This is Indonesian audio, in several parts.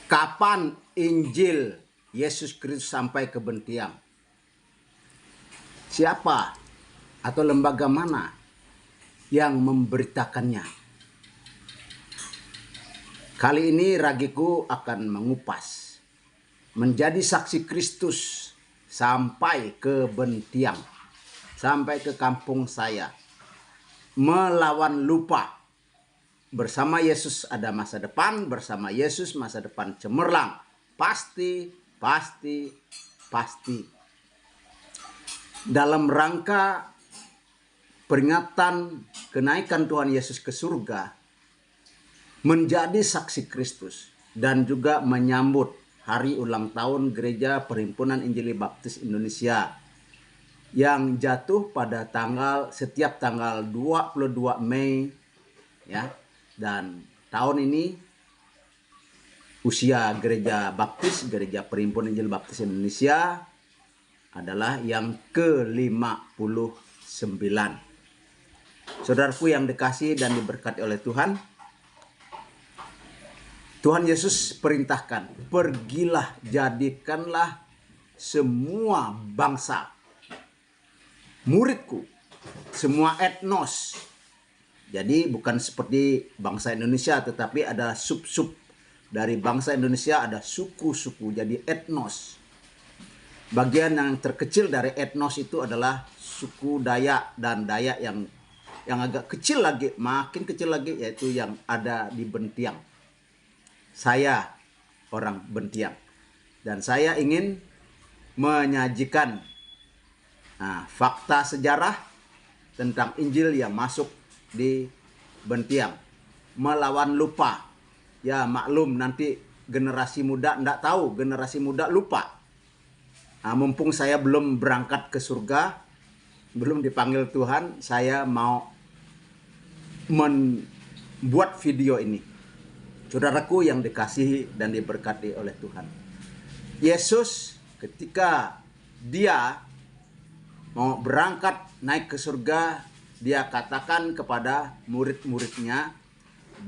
Kapan Injil Yesus Kristus sampai ke Bentiang? Siapa atau lembaga mana yang memberitakannya? Kali ini Ragiku akan mengupas menjadi saksi Kristus sampai ke Bentiang, sampai ke kampung saya, melawan lupa. Bersama Yesus ada masa depan, bersama Yesus masa depan cemerlang. Pasti. Dalam rangka peringatan kenaikan Tuhan Yesus ke surga, menjadi saksi Kristus, dan juga menyambut hari ulang tahun Gereja Perhimpunan Injili Baptis Indonesia yang jatuh pada setiap tanggal 22 Mei ya. Dan tahun ini usia Gereja Baptis, Gereja Perhimpunan Injili Baptis Indonesia adalah yang ke-59. Saudaraku yang dikasihi dan diberkati oleh Tuhan, Tuhan Yesus perintahkan, pergilah jadikanlah semua bangsa muridku, semua etnos. Jadi bukan seperti bangsa Indonesia, tetapi ada sub-sub dari bangsa Indonesia, ada suku-suku, jadi etnos. Bagian yang terkecil dari etnos itu adalah suku Dayak, dan Dayak yang agak kecil lagi, makin kecil lagi, yaitu yang ada di Bentiang. Saya orang Bentiang, dan saya ingin menyajikan fakta sejarah tentang Injil yang masuk di Bentiang, melawan lupa. Ya maklum, nanti generasi muda enggak tahu, generasi muda lupa. Mumpung saya belum berangkat ke surga, belum dipanggil Tuhan, saya mau membuat video ini. Saudaraku yang dikasihi dan diberkati oleh Tuhan, Yesus ketika dia mau berangkat naik ke surga, dia katakan kepada murid-muridnya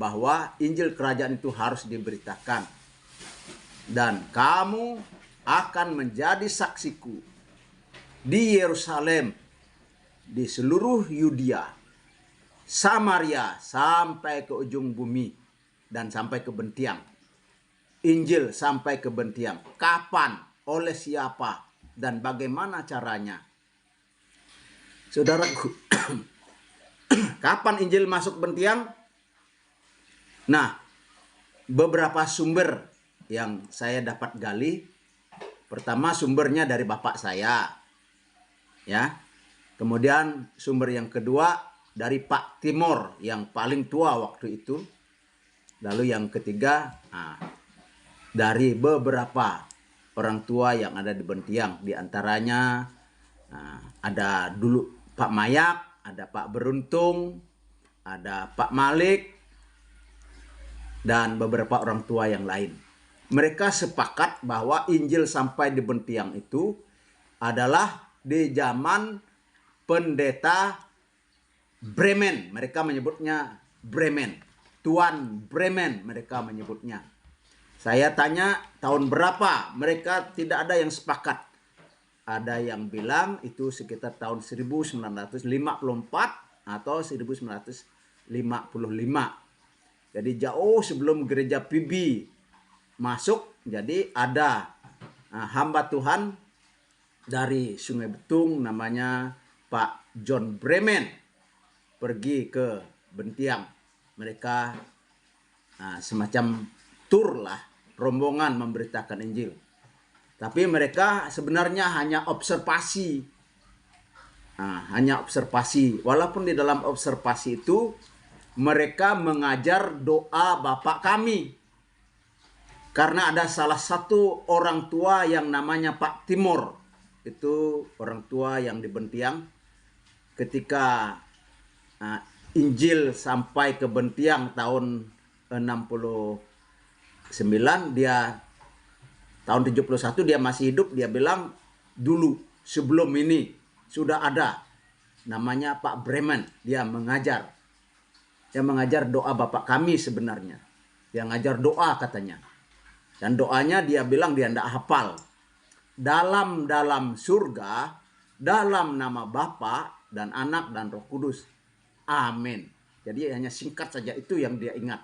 bahwa Injil kerajaan itu harus diberitakan. Dan kamu akan menjadi saksiku di Yerusalem, di seluruh Yudea, Samaria, sampai ke ujung bumi, dan sampai ke Bentiang. Injil sampai ke Bentiang. Kapan, oleh siapa, dan bagaimana caranya? Saudaraku, kapan Injil masuk Bentiang? Nah, beberapa sumber yang saya dapat gali. Pertama, sumbernya dari bapak saya. Ya. Kemudian sumber yang kedua dari Pak Timor yang paling tua waktu itu. Lalu yang ketiga, dari beberapa orang tua yang ada di Bentiang. Di antaranya ada dulu Pak Mayak, ada Pak Beruntung, ada Pak Malik, dan beberapa orang tua yang lain. Mereka sepakat bahwa Injil sampai di Bentiang itu adalah di zaman pendeta Bremen. Mereka menyebutnya Bremen. Tuan Bremen mereka menyebutnya. Saya tanya tahun berapa, mereka tidak ada yang sepakat. Ada yang bilang itu sekitar tahun 1954 atau 1955. Jadi jauh sebelum gereja PB masuk. Jadi ada hamba Tuhan dari Sungai Betung namanya Pak John Bremen pergi ke Bentiang. Mereka semacam tur lah, rombongan memberitakan Injil. Tapi mereka sebenarnya hanya observasi. Hanya observasi. Walaupun di dalam observasi itu mereka mengajar doa Bapa kami. Karena ada salah satu orang tua yang namanya Pak Timor. Itu orang tua yang di Bentiang. Ketika Injil sampai ke Bentiang tahun 69, dia tahun 71 dia masih hidup, dia bilang dulu sebelum ini sudah ada namanya Pak Bremen, dia mengajar. Dia mengajar doa Bapak kami sebenarnya. Dia mengajar doa katanya. Dan doanya dia bilang dia tidak hafal. Dalam surga, dalam nama Bapa dan Anak dan Roh Kudus. Amin. Jadi hanya singkat saja itu yang dia ingat.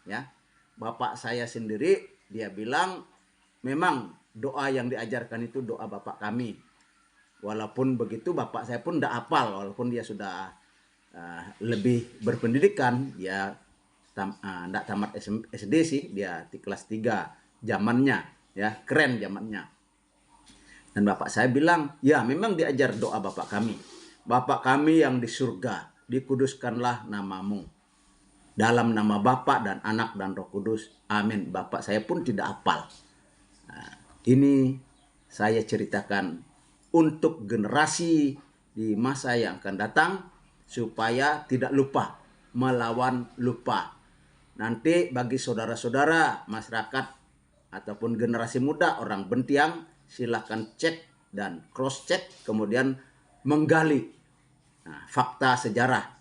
Ya, bapak saya sendiri dia bilang memang doa yang diajarkan itu doa bapak kami. Walaupun begitu bapak saya pun tidak hafal, walaupun dia sudah lebih berpendidikan, ya tidak tamat SD sih, dia di kelas 3 zamannya, ya keren zamannya. Dan bapak saya bilang, ya memang diajar doa bapak kami. Bapak kami yang di surga, dikuduskanlah namamu. Dalam nama Bapa dan Anak dan Roh Kudus. Amin. Bapak saya pun tidak hafal. Nah, ini saya ceritakan untuk generasi di masa yang akan datang supaya tidak lupa, melawan lupa. Nanti bagi saudara-saudara masyarakat ataupun generasi muda orang Bentiang, silahkan cek dan cross check, kemudian menggali fakta sejarah.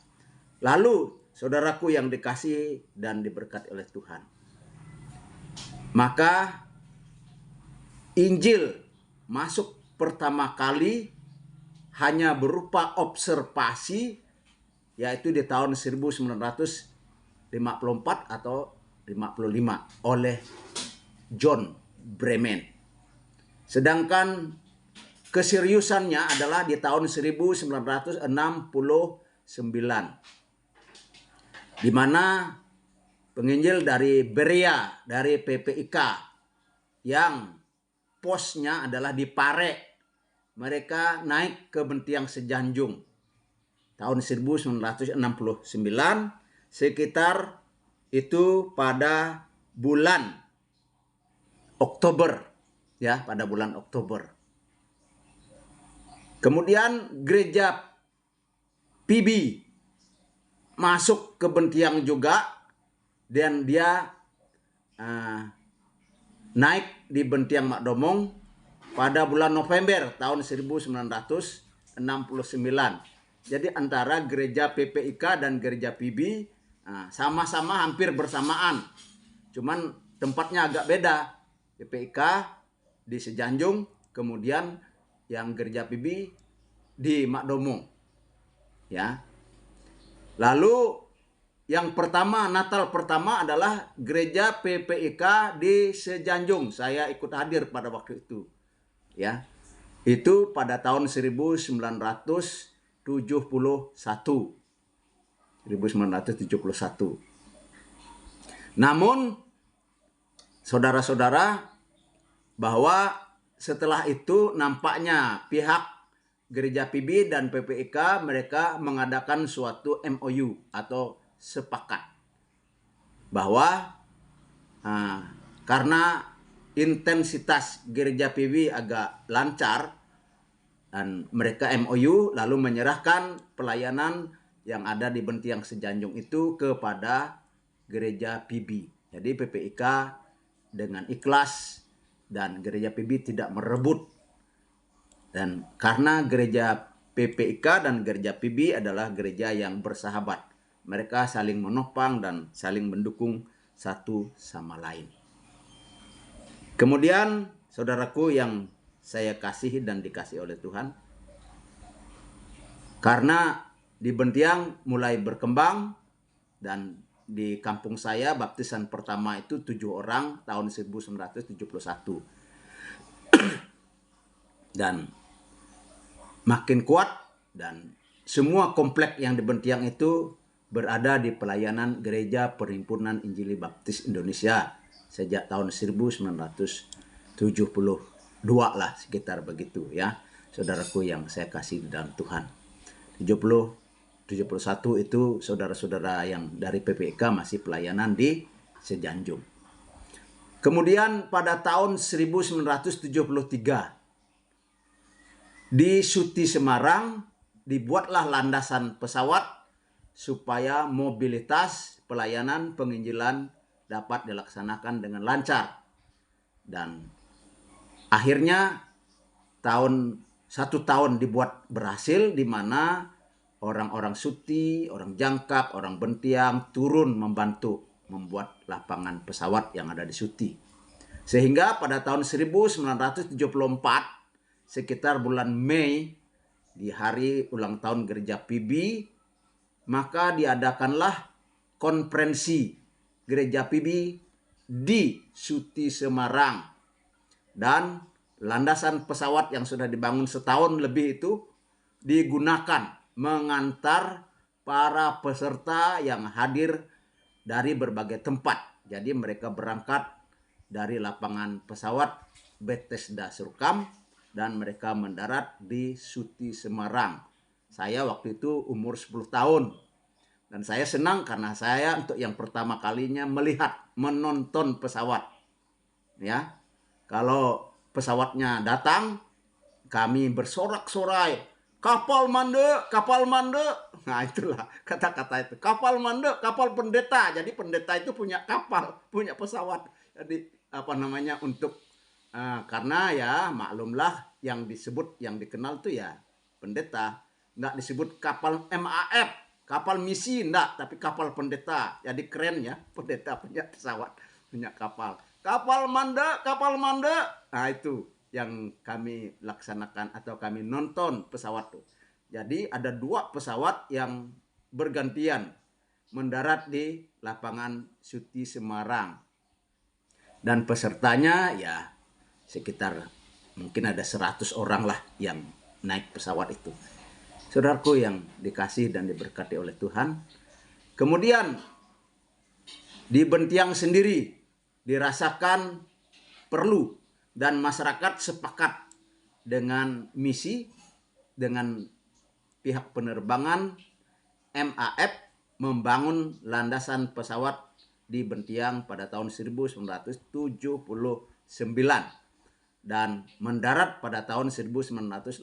Lalu saudaraku yang dikasihi dan diberkati oleh Tuhan, maka Injil masuk pertama kali hanya berupa observasi, yaitu di tahun 1954 atau 55 oleh John Bremen. Sedangkan keseriusannya adalah di tahun 1969, di mana penginjil dari Berea, dari PPIK yang posnya adalah di Pare, mereka naik ke Bentiang Sejanjung tahun 1969, sekitar itu pada bulan Oktober, ya, pada bulan Oktober. Kemudian gereja PB masuk ke Bentiang juga, dan dia naik di Bentiang Makdomong pada bulan November tahun 1969. Jadi antara gereja PPIK dan gereja PB sama-sama hampir bersamaan, cuman tempatnya agak beda. PPIK di Sejanjung, kemudian yang gereja PB di Makdomong, ya. Lalu yang pertama, Natal pertama adalah gereja PPIK di Sejanjung. Saya ikut hadir pada waktu itu, ya. Itu pada tahun 1971. Namun saudara-saudara, bahwa setelah itu nampaknya pihak gereja PB dan PPIK mereka mengadakan suatu MOU atau sepakat bahwa karena intensitas gereja PB agak lancar, dan mereka MOU lalu menyerahkan pelayanan yang ada di Bentiang Sejanjung itu kepada gereja PB. Jadi PPIK dengan ikhlas dan gereja PB tidak merebut. Dan karena gereja PPIK dan gereja PB adalah gereja yang bersahabat, mereka saling menopang dan saling mendukung satu sama lain. Kemudian saudaraku yang saya kasihi dan dikasihi oleh Tuhan, karena di Bentiang mulai berkembang, dan di kampung saya baptisan pertama itu 7 orang tahun 1971. Dan makin kuat, dan semua komplek yang di Bentiang itu berada di pelayanan Gereja Perhimpunan Injili Baptis Indonesia sejak tahun 1972 lah, sekitar begitu, ya. Saudaraku yang saya kasih dalam Tuhan. 71 itu saudara-saudara yang dari PPIK masih pelayanan di Sejanjung. Kemudian pada tahun 1973 di Suti Semarang dibuatlah landasan pesawat supaya mobilitas pelayanan penginjilan dapat dilaksanakan dengan lancar. Dan akhirnya 1 tahun dibuat berhasil, di mana orang-orang Suti, orang Jangkap, orang Bentiang turun membantu membuat lapangan pesawat yang ada di Suti. Sehingga pada tahun 1974, sekitar bulan Mei, di hari ulang tahun gereja PB, maka diadakanlah konferensi gereja PB di Suti Semarang. Dan landasan pesawat yang sudah dibangun setahun lebih itu digunakan mengantar para peserta yang hadir dari berbagai tempat. Jadi mereka berangkat dari lapangan pesawat Bethesda Surkam dan mereka mendarat di Suti Semarang. Saya waktu itu umur 10 tahun. Dan saya senang karena saya untuk yang pertama kalinya menonton pesawat. Ya. Kalau pesawatnya datang, kami bersorak-sorai, kapal mande, kapal mande. Nah, itulah kata-kata itu. Kapal mande, kapal pendeta. Jadi pendeta itu punya kapal, punya pesawat. Jadi untuk karena ya maklumlah yang disebut, yang dikenal tuh ya pendeta. Nggak disebut kapal MAF, kapal misi enggak, tapi kapal pendeta. Jadi keren ya, pendeta punya pesawat, punya kapal. Kapal mande, kapal mande. Nah, itu yang kami laksanakan atau kami nonton pesawat tuh. Jadi ada 2 pesawat yang bergantian mendarat di lapangan Suti Semarang. Dan pesertanya ya sekitar mungkin ada 100 orang lah yang naik pesawat itu. Saudaraku yang dikasih dan diberkati oleh Tuhan. Kemudian di Bentiang sendiri dirasakan perlu dan masyarakat sepakat dengan misi, dengan pihak penerbangan MAF membangun landasan pesawat di Bentiang pada tahun 1979 dan mendarat pada tahun 1981.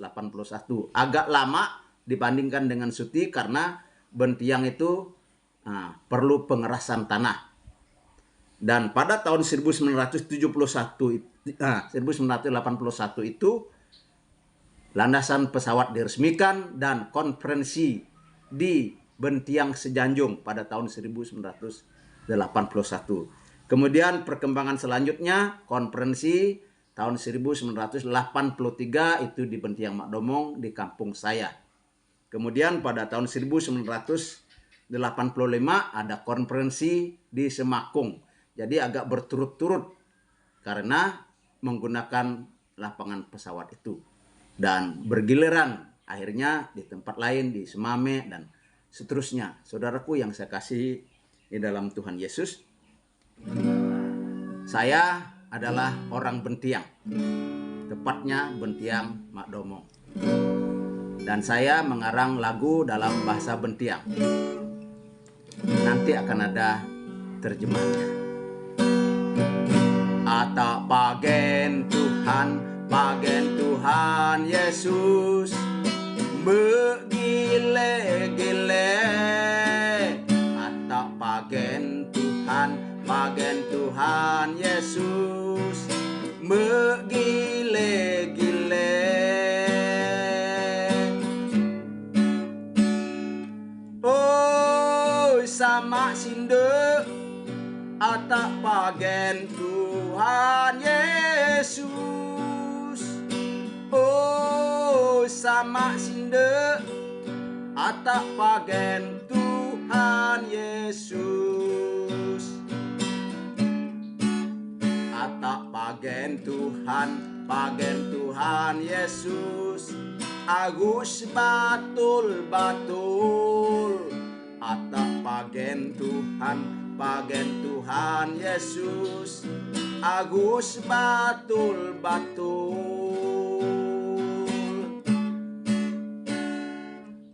Agak lama dibandingkan dengan Suti karena Bentiang itu perlu pengerasan tanah. Dan pada tahun 1981 itu landasan pesawat diresmikan dan konferensi di Bentiang Sejanjung pada tahun 1981. Kemudian perkembangan selanjutnya konferensi tahun 1983 itu di Bentiang Makdomong di kampung saya. Kemudian pada tahun 1985 ada konferensi di Semakung. Jadi agak berturut-turut karena menggunakan lapangan pesawat itu. Dan bergiliran akhirnya di tempat lain, di Semame dan seterusnya. Saudaraku yang saya kasihi di dalam Tuhan Yesus, saya adalah orang Bentiang, tepatnya Bentiang Makdomong. Dan saya mengarang lagu dalam bahasa Bentiang. Nanti akan ada terjemahannya. Ata pagen Tuhan Yesus begile-gile. Ata pagen Tuhan Yesus begile-gile. Oh sama sinde ata pagen Tuhan Yesus. Oh sama sinde ata pagen Tuhan Yesus. Ata pagen Tuhan Yesus. Agus batul-batul. Ata pagen Tuhan Yesus. Agus batul-batul.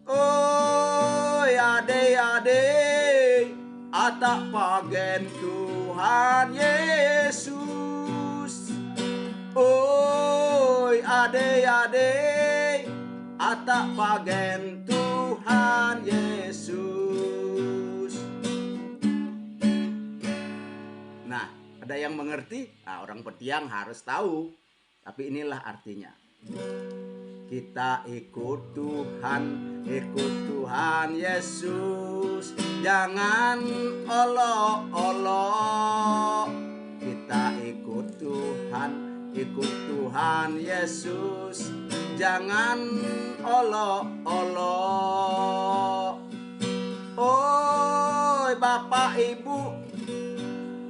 Oh ade ata pagen Tuhan Yesus. Oh ade ata pagen Tuhan Yesus. Nah, ada yang mengerti? Nah, orang Bentiang harus tahu. Tapi inilah artinya. Kita ikut Tuhan Yesus. Jangan olok-olok. Kita ikut Tuhan ikut Tuhan Yesus. Jangan olok-olok. Oi Bapak Ibu,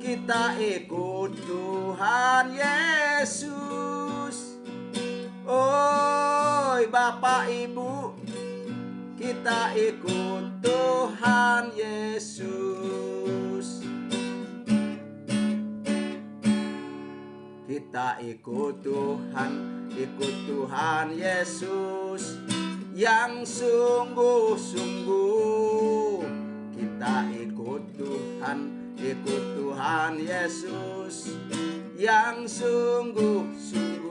kita ikut Tuhan Yesus. Oi Bapak Ibu, kita ikut Tuhan Yesus. Kita ikut Tuhan Yesus yang sungguh-sungguh. Kita ikut Tuhan Yesus yang sungguh-sungguh.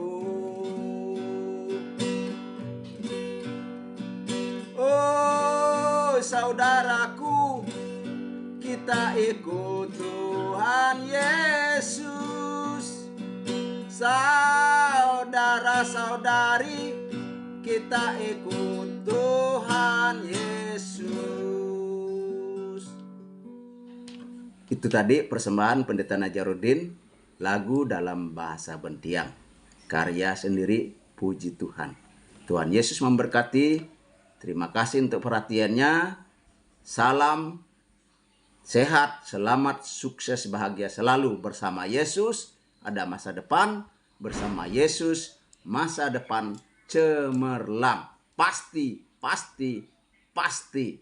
Oh saudaraku, kita ikut Tuhan Yesus. Saudara-saudari, kita ikut Tuhan Yesus. Itu tadi persembahan Pendeta Najarudin, lagu dalam bahasa Bentiang, karya sendiri, puji Tuhan. Tuhan Yesus memberkati. Terima kasih untuk perhatiannya. Salam sehat, selamat, sukses, bahagia selalu bersama Yesus. Ada masa depan bersama Yesus, masa depan cemerlang. Pasti, pasti, pasti.